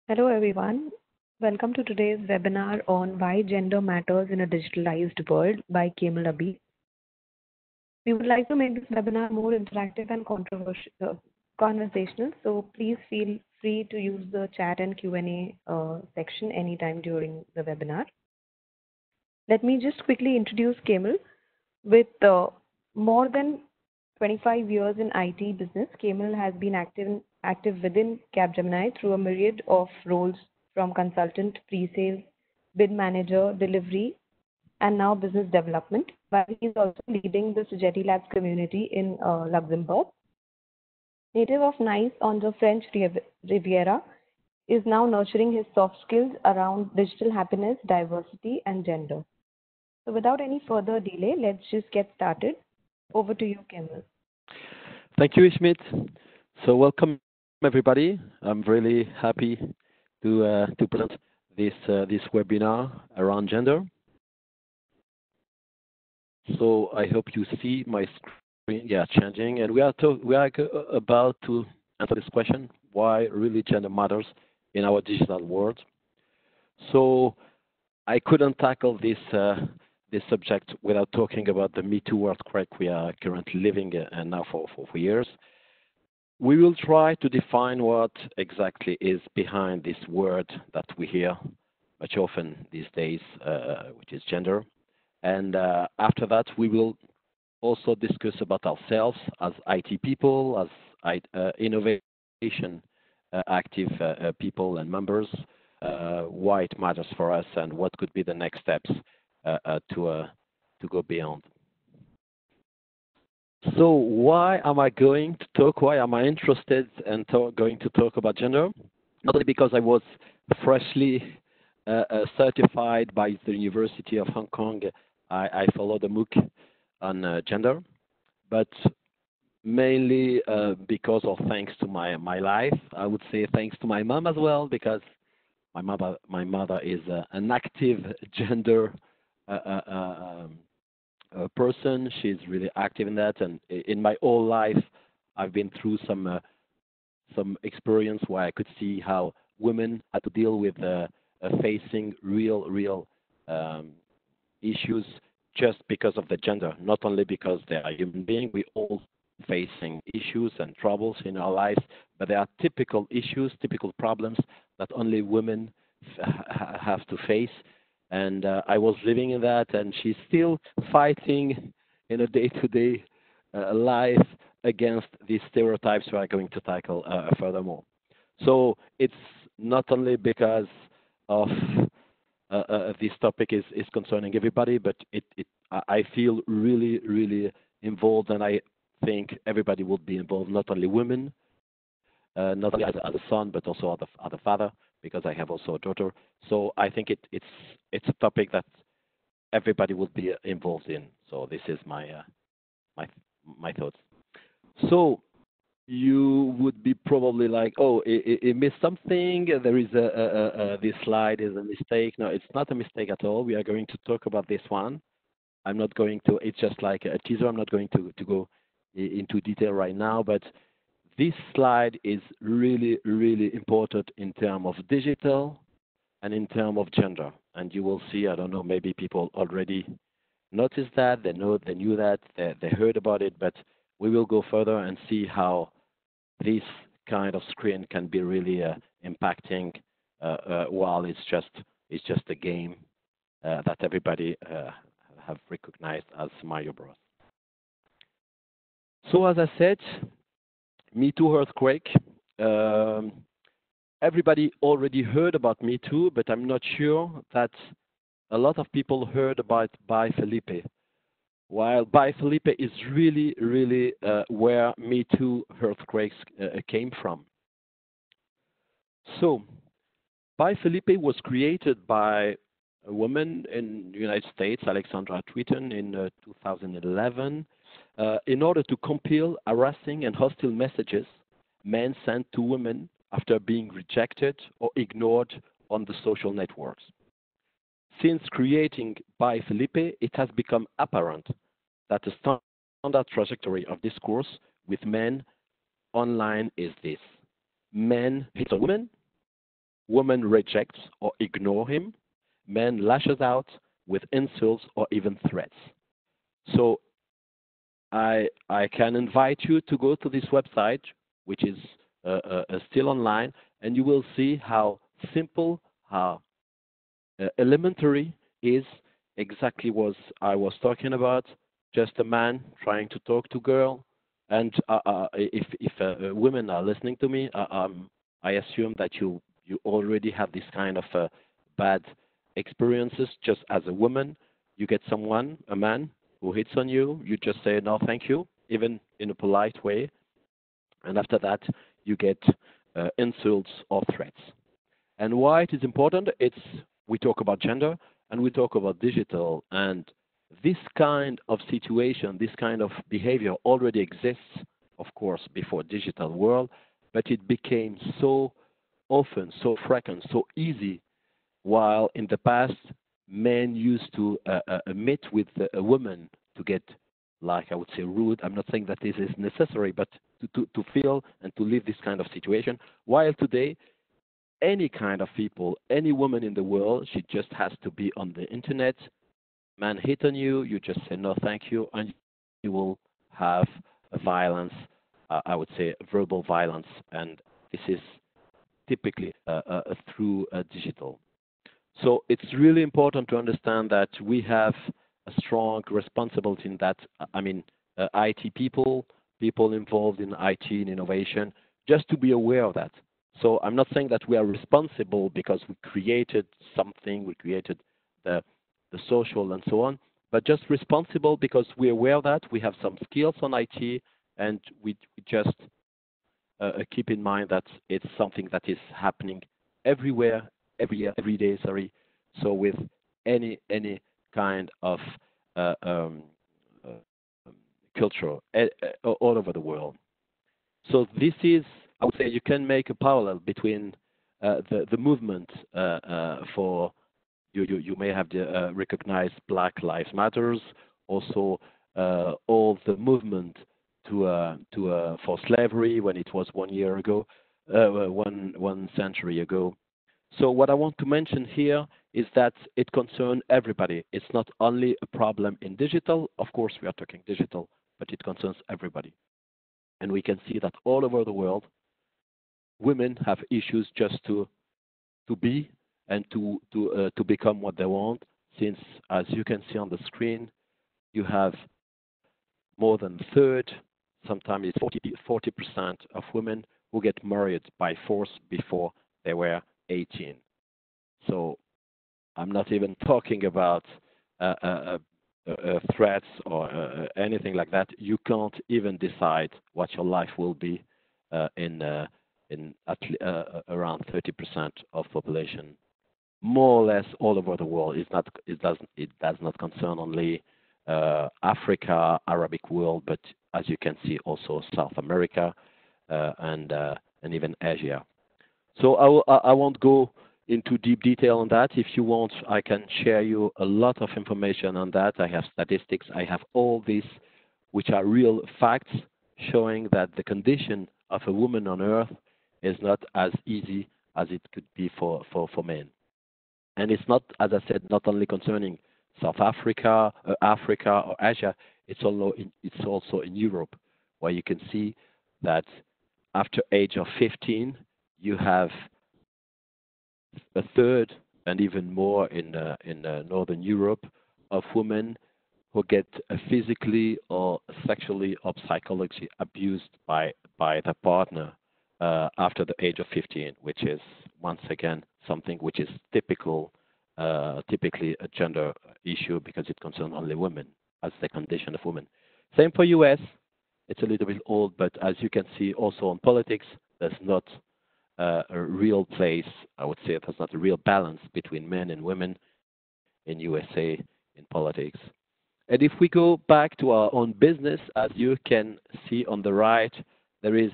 Hello, everyone. Welcome to today's webinar on Why Gender Matters in a Digitalized World by Kemal Abi. We would like to make this webinar more interactive and conversational, so please feel free to use the chat and Q&A section anytime during the webinar. Let me just quickly introduce Kemal. With more than 25 years in IT business, Kemal has been active within Capgemini through a myriad of roles from consultant, pre-sales, bid manager, delivery, and now business development, while he is also leading the Sogeti Labs community in Luxembourg. Native of Nice on the French Riviera, is now nurturing his soft skills around digital happiness, diversity, and gender. So without any further delay, let's just get started. Over to you, Kemal. Thank you, Ishmit. So welcome, everybody. I'm really happy to present this webinar around gender. So I hope you see my screen, changing, and we are about to answer this question: why really gender matters in our digital world. So I couldn't tackle this subject without talking about the Me Too earthquake we are currently living and now for years. We will try to define what exactly is behind this word that we hear much often these days, which is gender. And after that, we will also discuss about ourselves as IT people, as innovation active people and members, why it matters for us, and what could be the next steps to go beyond. So why am I going to talk? Why am I interested in going to talk about gender? Not only because I was freshly certified by the University of Hong Kong, I followed a MOOC on gender, but mainly because of thanks to my life. I would say thanks to my mom as well, because my mother is an active gender person. She's really active in that, and in my whole life, I've been through some experience where I could see how women had to deal with facing real issues just because of the gender, not only because they are human beings. We all facing issues and troubles in our lives, but there are typical issues, typical problems that only women have to face. And I was living in that, and she's still fighting in a day-to-day life against these stereotypes we are going to tackle furthermore. So it's not only because of this topic is concerning everybody, but I feel really involved, and I think everybody would be involved, not only women, not only as a son, but also as a father, because I have also a daughter. So I think it's a topic that everybody would be involved in. So this is my thoughts. So you would be probably like, oh, it missed something. There is this slide is a mistake. No, it's not a mistake at all. We are going to talk about this one. I'm not going to. It's just like a teaser. I'm not going to go into detail right now, but this slide is really important in terms of digital and in terms of gender. And you will see, I don't know, maybe people already noticed that, they knew that, they heard about it, but we will go further and see how this kind of screen can be really impacting while it's just a game that everybody have recognized as Mario Bros. So as I said, Me Too earthquake. Everybody already heard about Me Too, but I'm not sure that a lot of people heard about By Felipe. While By Felipe is really where Me Too earthquakes came from. So, By Felipe was created by a woman in the United States, Alexandra Twitten, in 2011, in order to compile harassing and hostile messages men sent to women after being rejected or ignored on the social networks. Since creating By Felipe, it has become apparent that the standard trajectory of discourse with men online is this: men hit on women, Woman rejects or ignore him. Man lashes out with insults or even threats. So I can invite you to go to this website, which is still online, and you will see how simple, how elementary is exactly what I was talking about. Just a man trying to talk to girl, and if women are listening to me, I assume that you already have this kind of bad experiences. Just as a woman, you get someone, a man, who hits on you, you just say no, thank you, even in a polite way, and after that, you get insults or threats. And why it is important? It's we talk about gender and we talk about digital, and this kind of situation, this kind of behavior already exists, of course, before digital world, but it became so often, so frequent, so easy. While in the past, men used to meet with a woman to get, like I would say, rude. I'm not saying that this is necessary, but to feel and to live this kind of situation. While today, any kind of people, any woman in the world, she just has to be on the internet. Man hit on you, you just say no, thank you, and you will have a violence. I would say verbal violence, and this is typically through digital. So it's really important to understand that we have a strong responsibility in that. I mean, IT people, people involved in IT and innovation, just to be aware of that. So I'm not saying that we are responsible because we created something, we created the, the social and so on, but just responsible because we're aware of that. We have some skills on IT, and we just keep in mind that it's something that is happening everywhere, every year, every day. Sorry. So with any kind of uh, um, uh, culture all over the world. So this is, I would say, you can make a parallel between the movement for you may have recognized Black Lives Matters, also all the movement to for slavery when it was 1 year ago, one century ago. So what I want to mention here is that it concerns everybody. It's not only a problem in digital. Of course, we are talking digital, but it concerns everybody. And we can see that all over the world, women have issues just to be and to become what they want. Since, as you can see on the screen, you have more than a third, sometimes it's 40% of women who get married by force before they were 18. So I'm not even talking about uh, uh, threats or anything like that. You can't even decide what your life will be in around 30% of population, more or less all over the world. It does not concern only Africa, Arabic world, but as you can see, also South America and even Asia. So I won't go into deep detail on that. If you want, I can share you a lot of information on that. I have statistics. I have all these, which are real facts, showing that the condition of a woman on Earth is not as easy as it could be for men. And it's not, as I said, not only concerning South Africa, Africa, or Asia. It's also in Europe, where you can see that after age of 15, you have a third and even more in Northern Europe of women who get physically or sexually or psychologically abused by the partner after the age of 15, which is once again something which is typically a gender issue because it concerns only women as the condition of women. Same for US. It's a little bit old, but as you can see, also on politics, there's not a real place. I would say there's not a real balance between men and women in USA in politics. And if we go back to our own business, as you can see on the right, there is,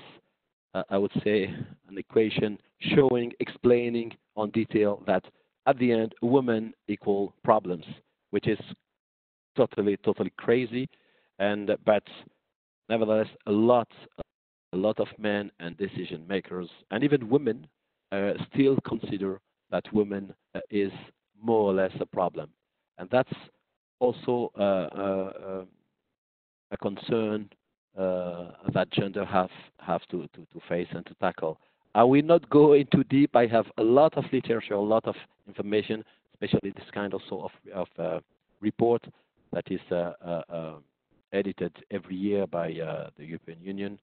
I would say, an equation showing, explaining on detail that at the end, women equal problems, which is totally crazy. And but nevertheless, a lot of men and decision makers, and even women, still consider that women is more or less a problem, and that's also a concern that gender have to face and to tackle. I will not go into deep. I have a lot of literature, a lot of information, especially this kind of report that is edited every year by the European Union,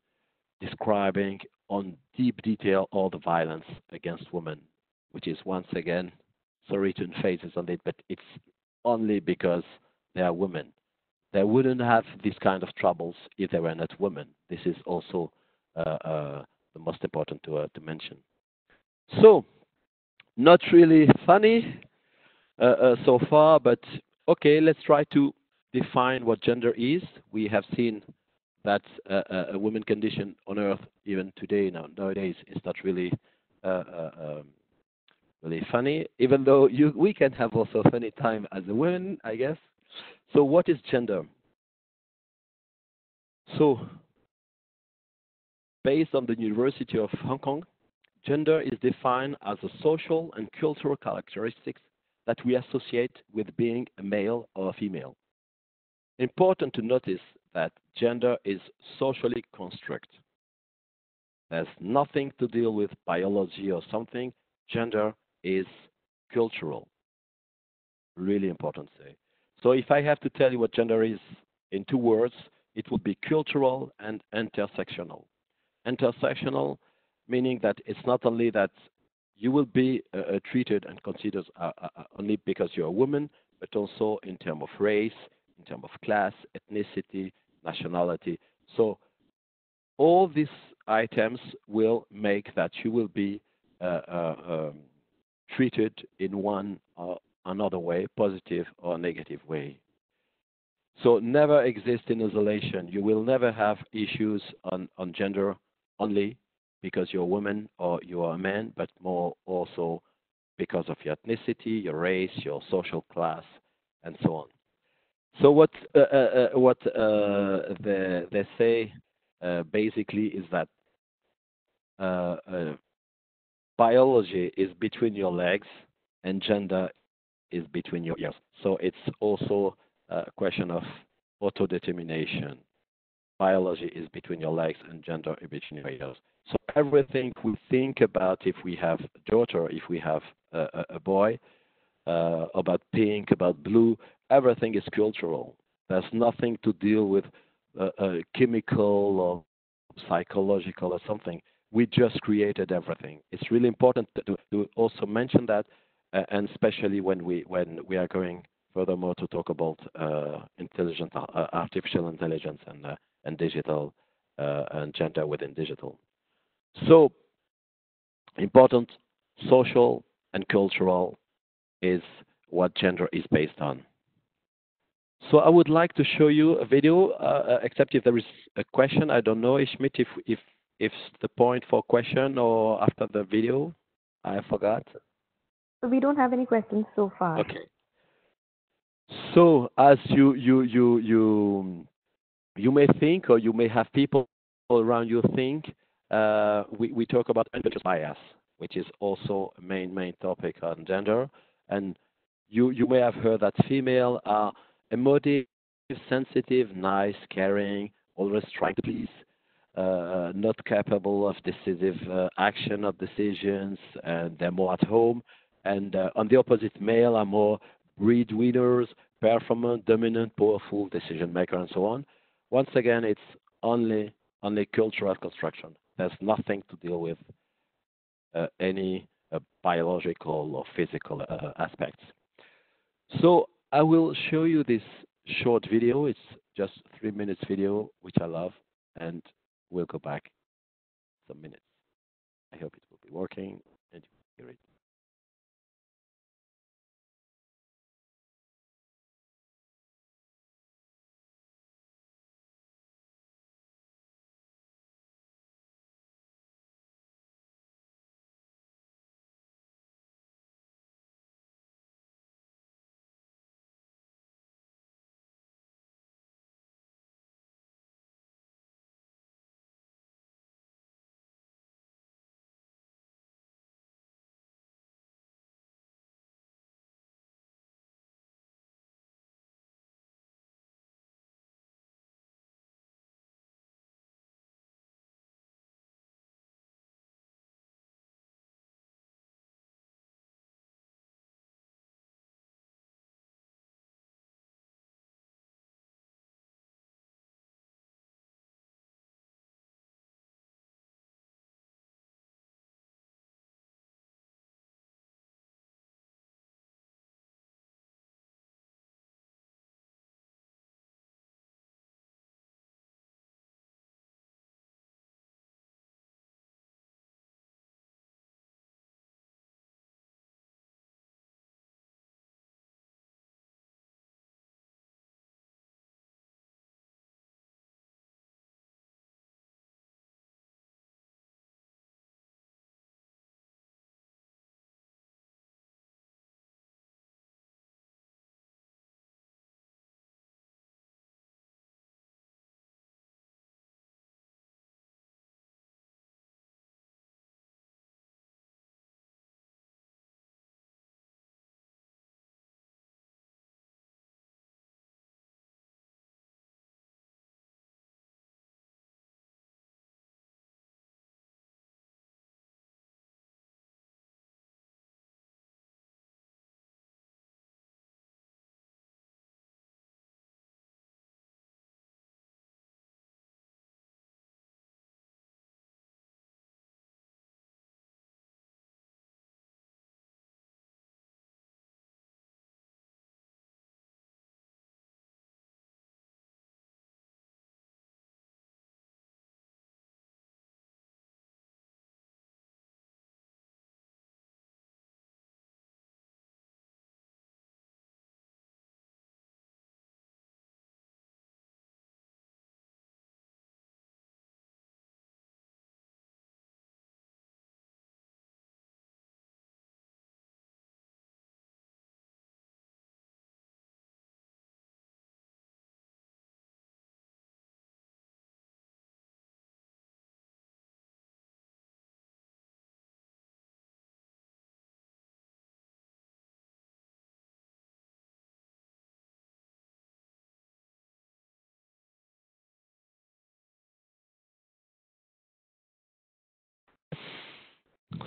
describing on deep detail all the violence against women, which is once again, sorry to emphasize on it, but it's only because they are women. They wouldn't have these kind of troubles if they were not women. This is also the most important to mention. So, not really funny so far, but okay, let's try to define what gender is. We have seen that a woman condition on Earth, even today, nowadays, is not really uh, uh, um, really funny, even though we can have also a funny time as a woman, I guess. So, what is gender? So, based on the University of Hong Kong, gender is defined as a social and cultural characteristics that we associate with being a male or a female. Important to notice that gender is socially construct. There's nothing to deal with biology or something. Gender is cultural. Really important to say. So if I have to tell you what gender is in two words, it would be cultural and intersectional. Intersectional, meaning that it's not only that you will be treated and considered only because you're a woman, but also in terms of race, in terms of class, ethnicity, nationality. So all these items will make that you will be uh, uh, um, treated in one or another way, positive or negative way. So never exist in isolation. You will never have issues on gender only because you're a woman or you are a man, but more also because of your ethnicity, your race, your social class, and so on. So what they say basically is that uh, uh, biology is between your legs and gender is between your ears. So it's also a question of autodetermination. Biology is between your legs and gender is between your ears. So everything we think about if we have a daughter, if we have a boy, about pink, about blue, everything is cultural. There's nothing to deal with chemical or psychological or something. We just created everything. It's really important to also mention that, and especially when we are going furthermore to talk about artificial intelligence and digital and gender within digital. So important social and cultural is what gender is based on. So I would like to show you a video, except if there is a question. I don't know, Ishmit, if the point for question or after the video. I forgot. So we don't have any questions so far. Okay. So as you may think, or you may have people around you think, we talk about unconscious bias, which is also a main topic on gender. And you may have heard that female are emotive, sensitive, nice, caring, always trying to please, not capable of decisive action or decisions, and they're more at home. And on the opposite, male are more breadwinners, performant, dominant, powerful decision maker, and so on. Once again, it's only cultural construction. There's nothing to deal with any biological or physical aspects. So I will show you this short video. It's just 3 minutes video, which I love, and we'll go back some minutes. I hope it will be working and you hear it.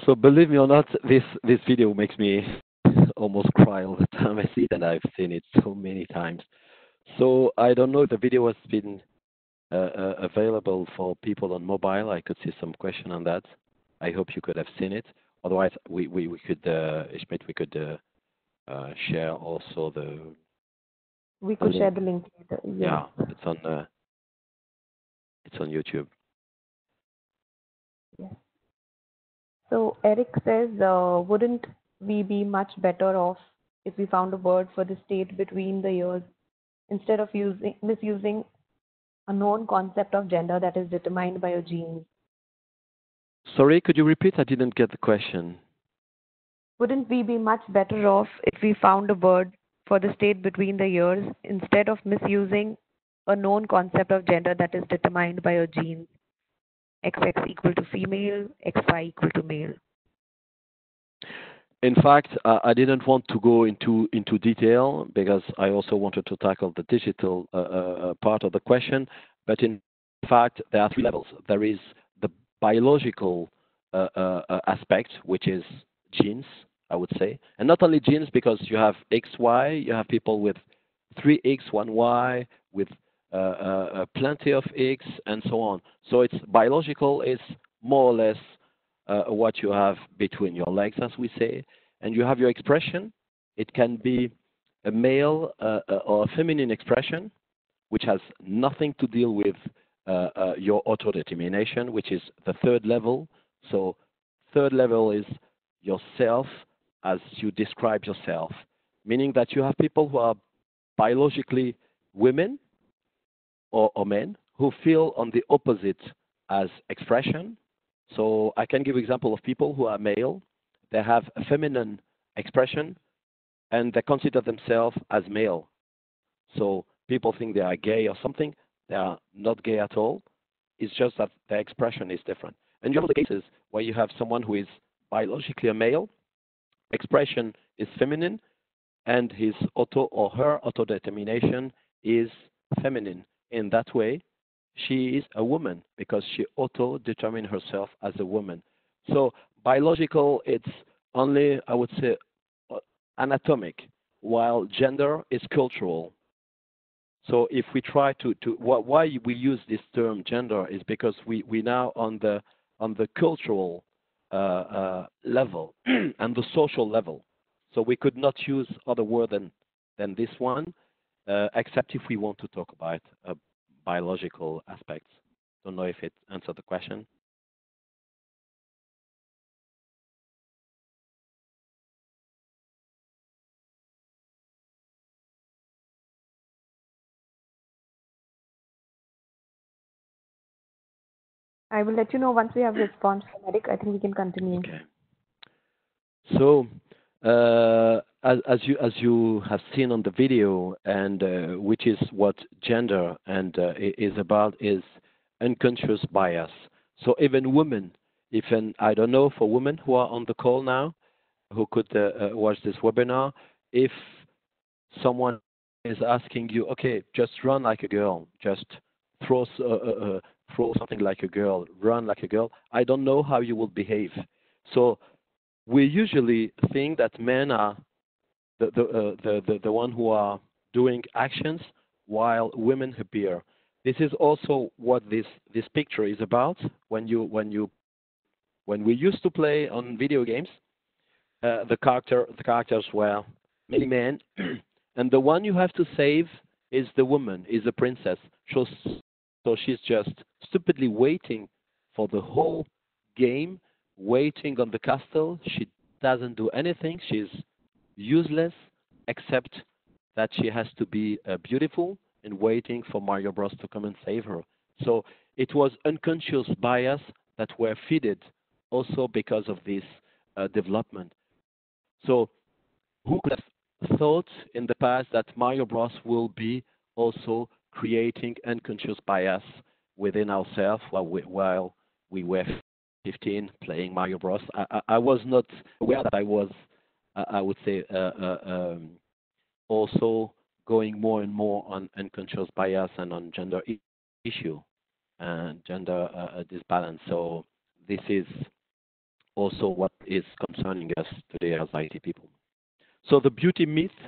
So believe me or not, this video makes me almost cry all the time I see it, and I've seen it so many times. So I don't know if the video has been available for people on mobile. I could see some question on that. I hope you could have seen it. Otherwise, we could, Ishmet, we could share also We the could share link. the link later. Yes. Yeah, it's on YouTube. Yes. So Eric says, wouldn't we be much better off if we found a word for the state between the years instead of misusing a known concept of gender that is determined by your genes? Sorry, could you repeat? I didn't get the question. Wouldn't we be much better off if we found a word for the state between the years instead of misusing a known concept of gender that is determined by your genes? XX equal to female, XY equal to male. In fact, I didn't want to go into detail because I also wanted to tackle the digital part of the question. But in fact, there are three levels. There is the biological aspect, which is genes, I would say, and not only genes because you have XY, you have people with three X, one Y, with plenty of X, and so on. So it's biological is more or less what you have between your legs, as we say, and you have your expression. It can be a male or a feminine expression, which has nothing to deal with your autodetermination, which is the third level. So, third level is yourself as you describe yourself, meaning that you have people who are biologically women or men who feel on the opposite as expression. So I can give example of people who are male, they have a feminine expression and they consider themselves as male. So people think they are gay or something. They are not gay at all. It's just that their expression is different. And you have the cases where you have someone who is biologically a male, expression is feminine, and his auto or her autodetermination is feminine. In that way, she is a woman because she auto determines herself as a woman. So biological, it's only, I would say, uh, anatomic, while gender is cultural. So if we try why we use this term gender is because we now on the cultural level and the social level. So we could not use other word than this one, except if we want to talk about biological aspects. Don't know if it answered the question. I will let you know once we have response from Eric. I think we can continue. Okay. So, as you have seen on the video, and which is what gender and is about, is unconscious bias. So even women, even I don't know for women who are on the call now, who could watch this webinar, if someone is asking you, okay, just run like a girl, just throw throw something like a girl, run like a girl. I don't know how you will behave. So we usually think that men are the one who are doing actions while women appear. This is also what this picture is about. When we used to play on video games, the characters were many men, and the one you have to save is the woman, is the princess. So, so she's just stupidly waiting for the whole game, waiting on the castle. She doesn't do anything. She's useless, except that she has to be beautiful and waiting for Mario Bros to come and save her. So it was unconscious bias that were feeded also because of this development. So who could have thought in the past that Mario Bros will be also creating unconscious bias within ourselves while we were 15 playing Mario Bros? I was not aware that I was, I would say, also going more and more on unconscious bias and on gender issue and gender disbalance. So this is also what is concerning us today as IT people. So the beauty myth,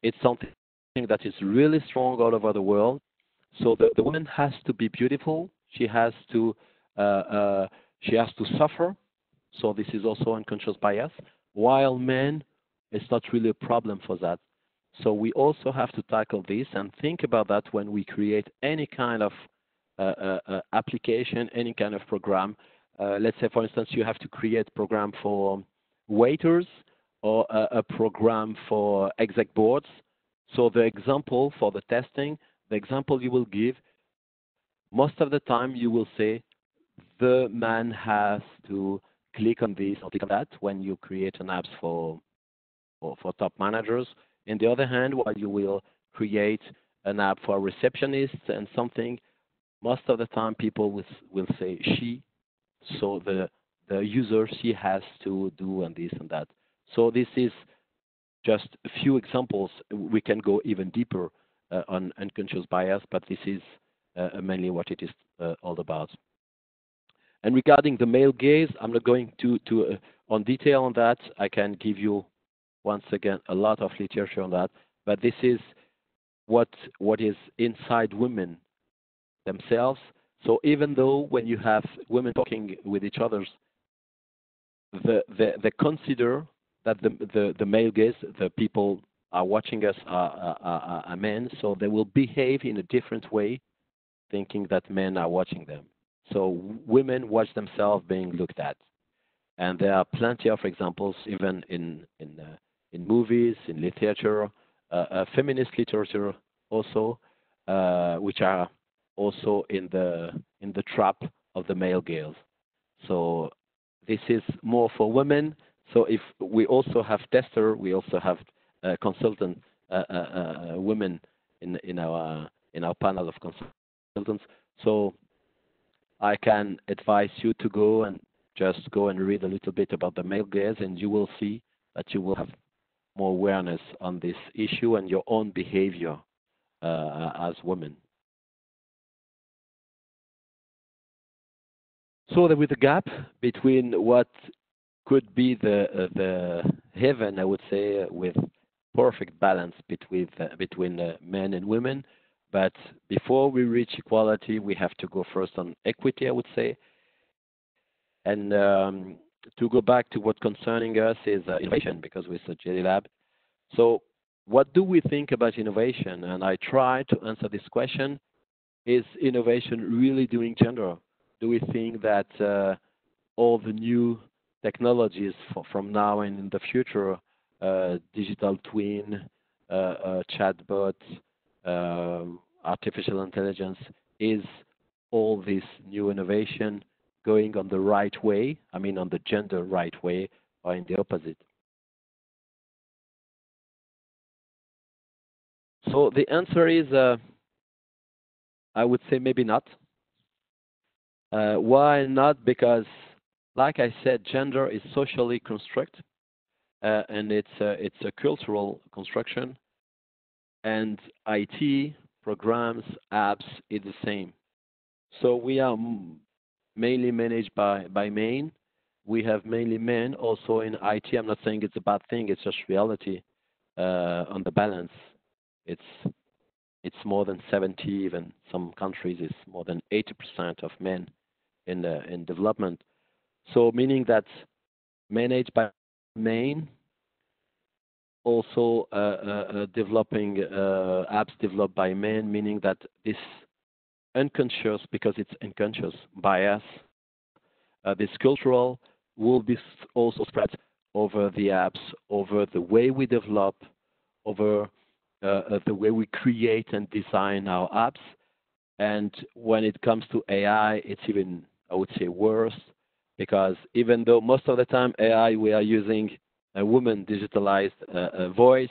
it's something that is really strong all over the world. So the woman has to be beautiful. Uh, uh, she has to suffer. So this is also unconscious bias. While men, it's not really a problem for that. So we also have to tackle this and think about that when we create any kind of application, any kind of program. Let's say, for instance, you have to create a program for waiters or a program for exec boards. So the example for the testing, the example you will give, most of the time you will say the man has to click on this or click on that when you create an apps for top managers. On the other hand, while you will create an app for receptionists and something, most of the time people will say she, so the user, she has to do and this and that. So this is just a few examples. We can go even deeper on unconscious bias, but this is mainly what it is all about. And regarding the male gaze, I'm not going to on detail on that. I can give you once again a lot of literature on that, but this is what is inside women themselves. So even though when you have women talking with each other, they consider that the male gaze, the people are watching us are men, so they will behave in a different way, thinking that men are watching them. So women watch themselves being looked at, and there are plenty of examples, even in movies, in literature, feminist literature also, which are also in the trap of the male gaze. So this is more for women. So if we also have tester, we also have consultant women in our panel of consultants. So I can advise you to go and just go and read a little bit about the male gaze, and you will see that you will have more awareness on this issue and your own behavior as women. So there is a gap between what could be the heaven, I would say, with perfect balance between men and women. But before we reach equality, we have to go first on equity, I would say. And to go back to what concerning us is innovation, because we're a Jelly Lab. So what do we think about innovation? And I try to answer this question. Is innovation really doing gender? Do we think that all the new technologies from now and in the future, digital twin, chatbot, artificial intelligence, is all this new innovation going on the right way? I mean, on the gender right way, or in the opposite? So the answer is, I would say maybe not. Why not? Because, like I said, gender is socially constructed, and it's a cultural construction. And IT programs, apps, is the same. So we are mainly managed by men. We have mainly men also in IT. I'm not saying it's a bad thing. It's just reality. On the balance, it's more than 70. Even some countries, it's more than 80% of men in development. So meaning that managed by men, also developing apps developed by men, meaning that this unconscious, because it's unconscious bias, this cultural will be also spread over the apps, over the way we develop, over the way we create and design our apps. And when it comes to AI, it's even, I would say, worse, because even though most of the time AI we are using a woman digitalized voice,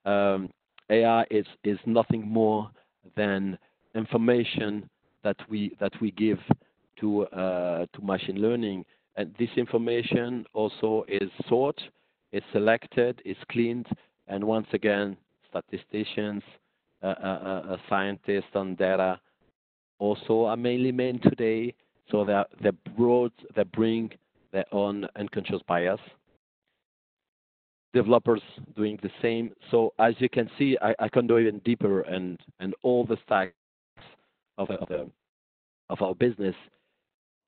um, AI is nothing more than information that we give to machine learning, and this information also is sorted, is selected, is cleaned, and once again, statisticians, scientists on data also are mainly men today. So they bring their own unconscious bias. Developers doing the same. So as you can see, I can go even deeper and all the stacks of of our business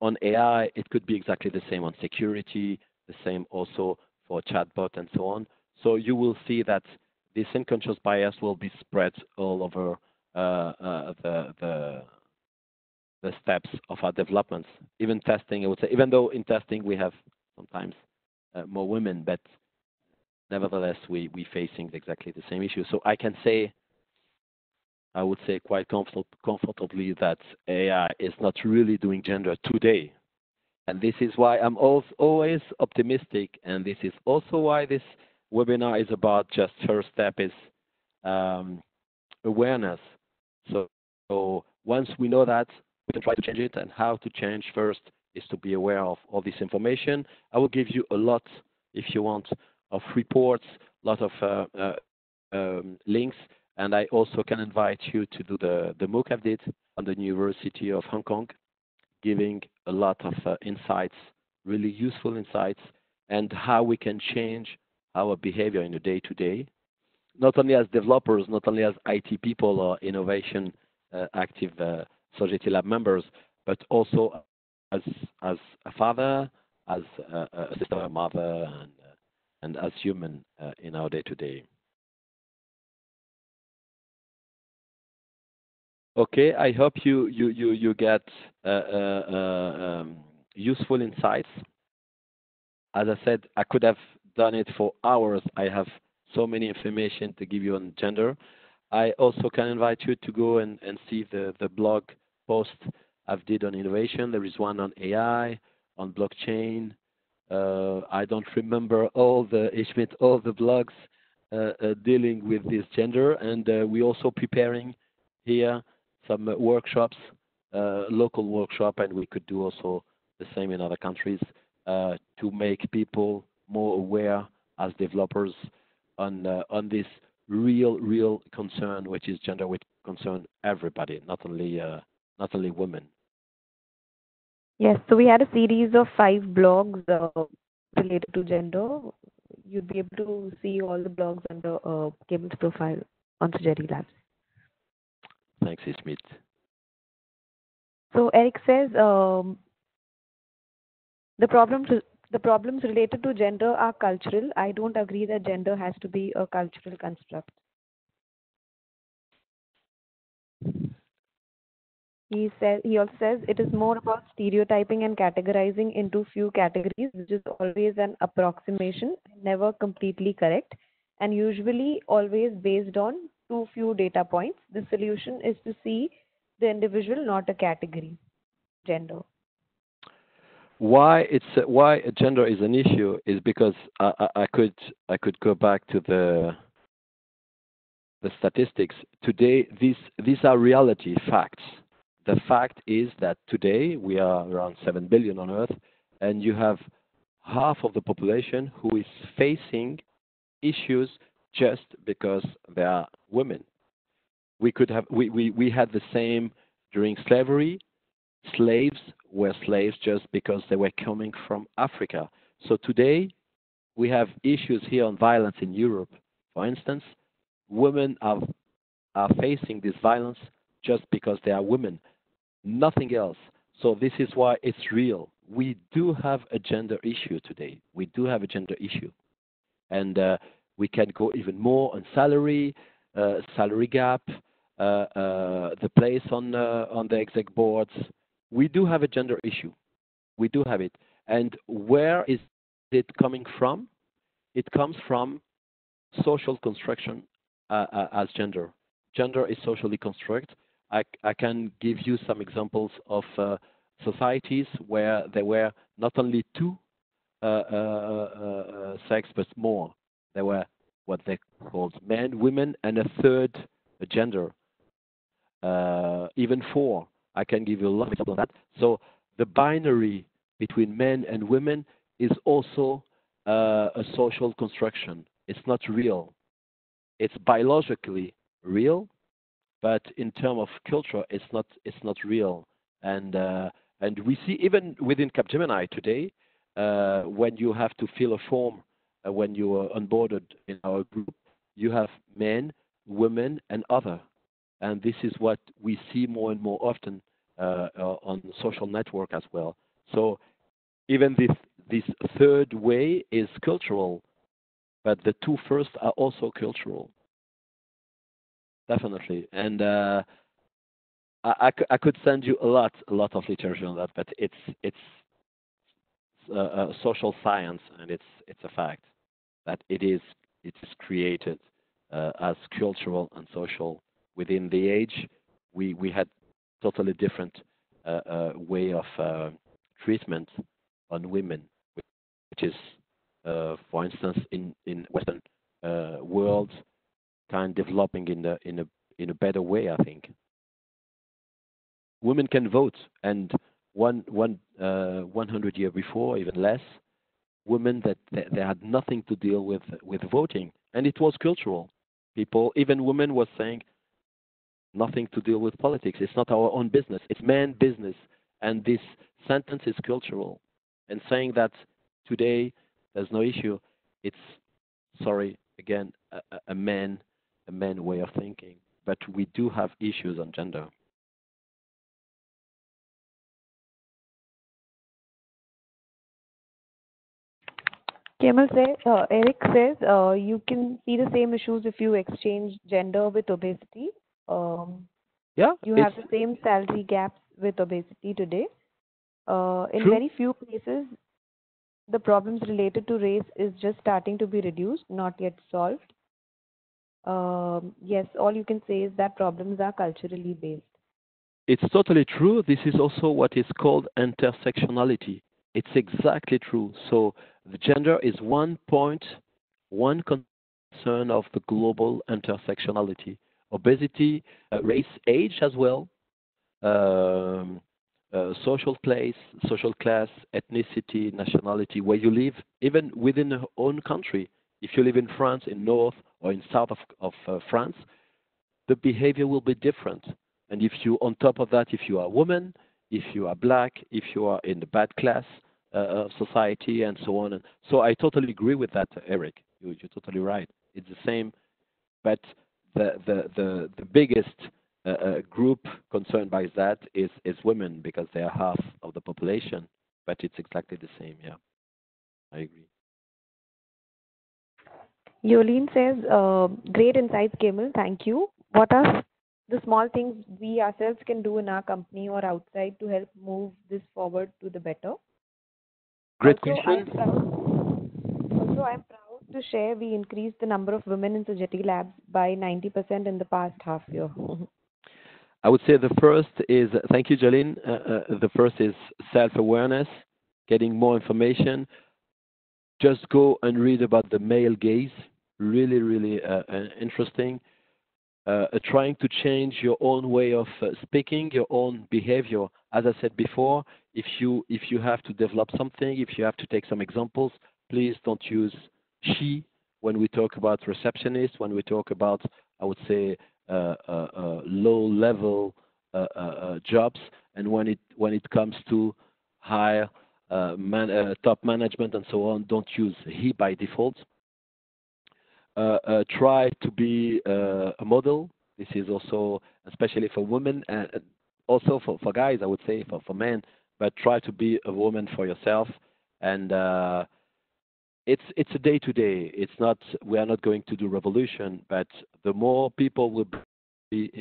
on AI. It could be exactly the same on security, the same also for chatbot and so on. So you will see that this unconscious bias will be spread all over the steps of our developments. Even testing, I would say, even though in testing we have sometimes more women, but nevertheless we facing exactly the same issue. So I can say, I would say quite comfortably that AI is not really doing gender today. And this is why I'm always optimistic. And this is also why this webinar is about just first step is um, awareness. So once we know that, we can try to change it. And how to change first is to be aware of all this information. I will give you a lot, if you want, of reports, a lot of links. And I also can invite you to do the MOOC I did on the University of Hong Kong, giving a lot of insights, really useful insights, and how we can change our behavior in the day-to-day, not only as developers, not only as IT people or innovation active Society Lab members, but also as a father, as a sister, a mother, and as human in our day-to-day. Okay, I hope you get useful insights. As I said, I could have done it for hours. I have so many information to give you on gender. I also can invite you to go and see the blog post I've did on innovation. There is one on AI, on blockchain. I don't remember all the Ishmit, all the blogs dealing with this gender, and we're also preparing here some workshops, local workshop, and we could do also the same in other countries to make people more aware as developers on this real concern, which is gender, which concern everybody, not only women. Yes, so we had a series of 5 blogs related to gender. You'd be able to see all the blogs under Cable's profile on Sujeti Labs. Thanks, Ishmit. So Eric says the problems related to gender are cultural. I don't agree that gender has to be a cultural construct. He also says it is more about stereotyping and categorizing into few categories, which is always an approximation, never completely correct, and usually always based on too few data points. The solution is to see the individual, not a category, gender. Why gender is an issue is because I could go back to the statistics. Today, these are reality facts. The fact is that today we are around 7 billion on Earth, and you have half of the population who is facing issues just because they are women. We had the same during slavery. Slaves were slaves just because they were coming from Africa. So today we have issues here on violence in Europe. For instance, women are facing this violence just because they are women, nothing else. So this is why it's real. We do have a gender issue today. We do have a gender issue. And we can go even more on salary gap, the place on the exec boards. We do have a gender issue. We do have it. And where is it coming from? It comes from social construction as gender. Gender is socially constructed. I can give you some examples of societies where there were not only two sex, but more. There were what they called men, women, and a third gender, even four. I can give you a lot of examples of that. So the binary between men and women is also a social construction. It's not real. It's biologically real, but in terms of culture, it's not real. And we see even within Capgemini today, when you have to fill a form when you are onboarded in our group, you have men, women, and other. And this is what we see more and more often on social network as well. So even this third way is cultural, but the two first are also cultural, definitely. And I could send you a lot of literature on that, but it's social science, and it's a fact that it is created as cultural and social within the age. We had totally different way of treatment on women, which is, for instance, in Western world, kind of developing in a better way. I think women can vote, and 100 years before, even less, women that they had nothing to deal with voting, and it was cultural. People, even women, was saying nothing to deal with politics. It's not our own business. It's man business, and this sentence is cultural. And saying that today there's no issue, it's sorry again a man way of thinking. But we do have issues on gender. Eric says, you can see the same issues if you exchange gender with obesity. Um, Yeah, you it's have the same salary gaps with obesity today. In true. very few places, the problems related to race is just starting to be reduced, not yet solved. Yes, all you can say is that problems are culturally based. It's totally true. This is also what is called intersectionality. It's exactly true. So the gender is one point, one concern of the global intersectionality. Obesity, race, age as well, um, social place, social class, ethnicity, nationality, where you live, even within your own country. If you live in France, in north or in south of France, the behavior will be different. And if you, on top of that, if you are a woman, if you are black, if you are in the bad class of society, and so on. And so I totally agree with that, Eric. You're totally right. It's the same, but the biggest group concerned by that is women because they are half of the population. But it's exactly the same. Yeah, I agree. Yolene says, great insights, Kemal. Thank you. What are the small things we ourselves can do in our company or outside to help move this forward to the better? Great Also, I'm question. proud. Also, I'm proud to share we increased the number of women in Sujati Labs by 90% in the past half year. I would say the first is, thank you, Jolene. The first is self awareness, getting more information. Just go and read about the male gaze. Really, really interesting. Trying to change your own way of speaking, your own behavior. As I said before, if you have to develop something, if you have to take some examples, please don't use she when we talk about receptionists, when we talk about, I would say, low level jobs, and when it comes to higher top management and so on, don't use he by default. Try to be a model. This is also especially for women and also for guys, I would say, for men. But try to be a woman for yourself, and it's a day to day. It's not we are not going to do revolution, but the more people will be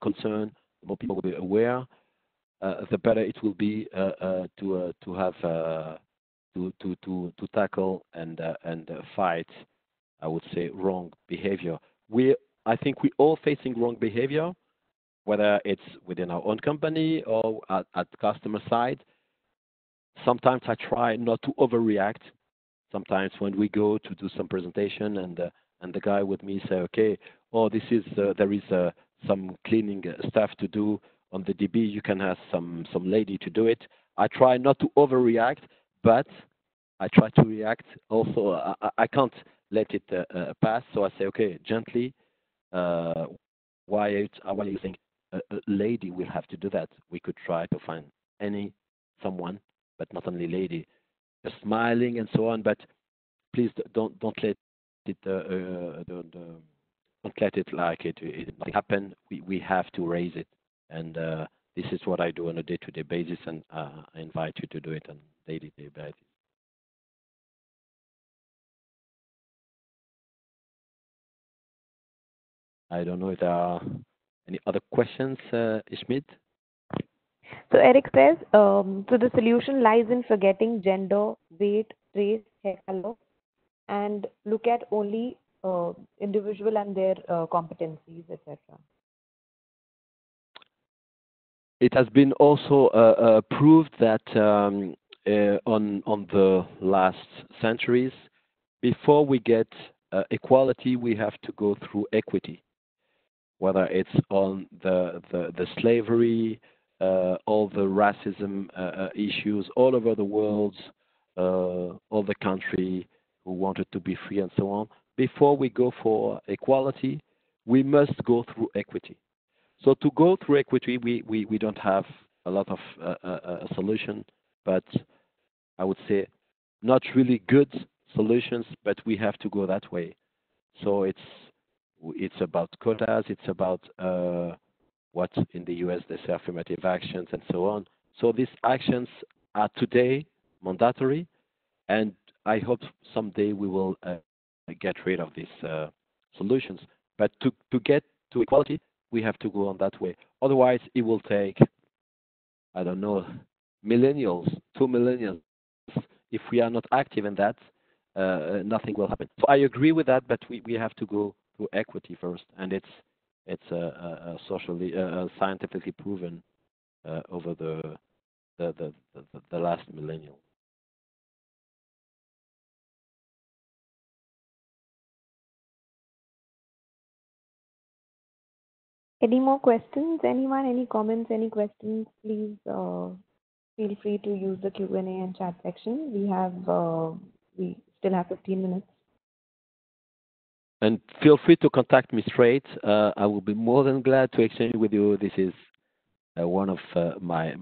concerned, the more people will be aware, the better it will be to have to tackle and fight, I would say, wrong behavior. I think we all facing wrong behavior, whether it's within our own company or at customer side. Sometimes I try not to overreact. Sometimes when we go to do some presentation and the guy with me say, okay, oh, this is there is some cleaning stuff to do on the DB. You can ask some lady to do it. I try not to overreact, but I try to react. Also, I can't let it pass. So I say, okay, gently. Uh, why you think a lady will have to do that? We could try to find any someone, but not only lady. smiling and so on. But please don't let it don't let it like it nothing happen. We have to raise it, and this is what I do on a day-to-day basis, and I invite you to do it on daily basis. I don't know if there are any other questions, Schmidt. So Eric says, so the solution lies in forgetting gender, weight, race, hair color, and look at only individual and their competencies, etc. It has been also proved that on the last centuries, before we get equality, we have to go through equity, whether it's on the slavery, all the racism issues all over the world, all the country who wanted to be free and so on. Before we go for equality, we must go through equity. So to go through equity, we don't have a lot of solution, but I would say not really good solutions, but we have to go that way. So it's about quotas, it's about what in the US they say affirmative actions and so on. So these actions are today mandatory, and I hope someday we will get rid of these solutions. But to get to equality, we have to go on that way. Otherwise, it will take, I don't know, millennials, 2 millennials. If we are not active in that, nothing will happen. So I agree with that, but we have to go through equity first, and it's socially scientifically proven over the last millennium. Any more questions? Anyone? Any comments? Any questions? Please feel free to use the Q&A and chat section. We still have 15 minutes. And feel free to contact me straight. I will be more than glad to exchange with you. This is one of my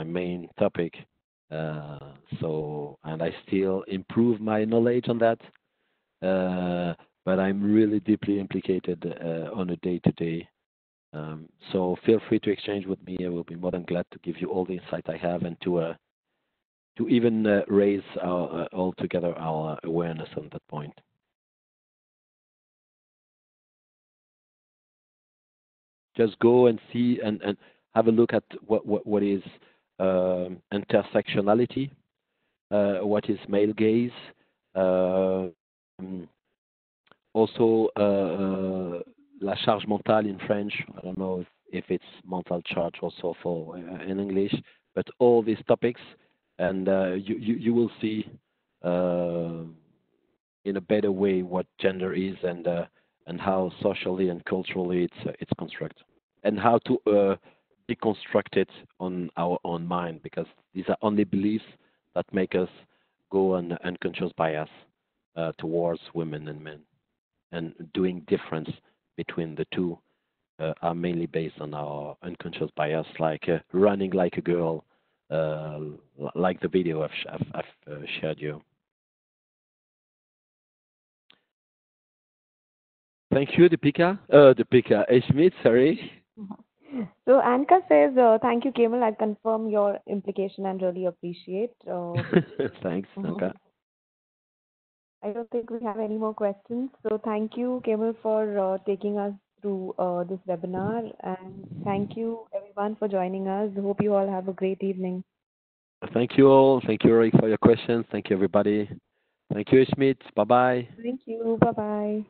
main topic. And I still improve my knowledge on that. But I'm really deeply implicated on a day-to-day. So feel free to exchange with me. I will be more than glad to give you all the insight I have and to even raise altogether our awareness on that point. Just go and see and have a look at what is intersectionality, what is male gaze, uh, also la charge mentale in French. I don't know if it's mental charge also for in English, but all these topics, and you will see uh, in a better way what gender is and how socially and culturally it's constructed, and how to deconstruct it on our own mind, because these are only beliefs that make us go on unconscious bias towards women and men, and doing difference between the two are mainly based on our unconscious bias, like running like a girl, uh, like the video I've shared you. Thank you, Deepika Schmidt, sorry. So Anka says, thank you, Kemal. I confirm your implication and really appreciate. Thanks, Anka. I don't think we have any more questions. So thank you, Kemal, for taking us through this webinar. And thank you, everyone, for joining us. Hope you all have a great evening. Thank you all. Thank you, Eric, for your questions. Thank you, everybody. Thank you, Schmidt. Bye bye. Thank you. Bye bye.